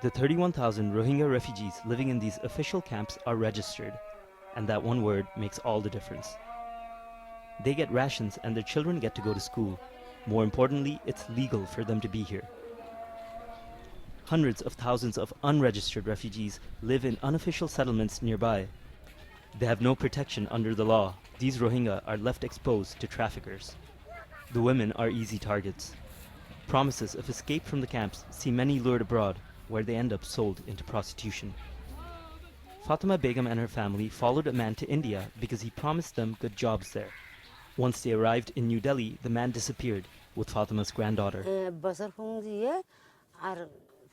The 31,000 Rohingya refugees living in these official camps are registered, and that one word makes all the difference. They get rations and their children get to go to school. More importantly, it's legal for them to be here. Hundreds of thousands of unregistered refugees live in unofficial settlements nearby. They have no protection under the law. These Rohingya are left exposed to traffickers. The women are easy targets. Promises of escape from the camps see many lured abroad, where they end up sold into prostitution. Fatima Begum and her family followed a man to India because he promised them good jobs there. Once they arrived in New Delhi, the man disappeared with Fatima's granddaughter.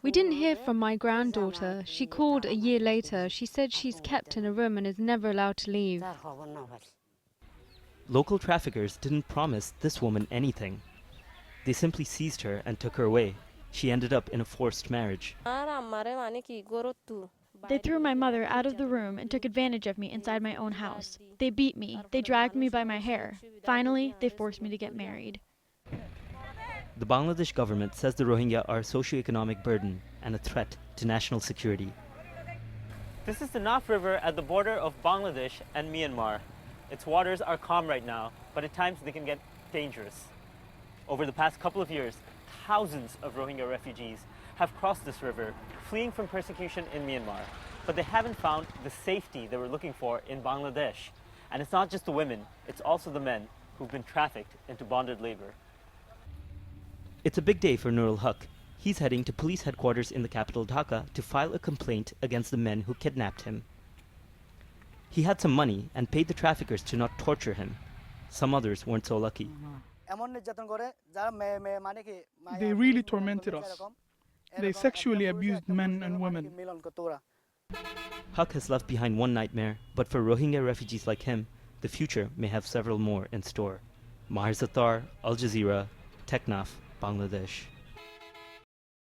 We didn't hear from my granddaughter. She called a year later. She said she's kept in a room and is never allowed to leave. Local traffickers didn't promise this woman anything. They simply seized her and took her away. She ended up in a forced marriage. They threw my mother out of the room and took advantage of me inside my own house. They beat me. They dragged me by my hair. Finally, they forced me to get married. The Bangladesh government says the Rohingya are a socio-economic burden and a threat to national security. This is the Naf River at the border of Bangladesh and Myanmar. Its waters are calm right now, but at times they can get dangerous. Over the past couple of years, thousands of Rohingya refugees have crossed this river, fleeing from persecution in Myanmar. But they haven't found the safety they were looking for in Bangladesh. And it's not just the women, it's also the men who've been trafficked into bonded labor. It's a big day for Nurul Haq. He's heading to police headquarters in the capital Dhaka to file a complaint against the men who kidnapped him. He had some money and paid the traffickers to not torture him. Some others weren't so lucky. They really tormented us. They sexually abused men and women. Haq has left behind one nightmare, but for Rohingya refugees like him, the future may have several more in store. Maher, Sattar, Al Jazeera, Teknaf, Bangladesh.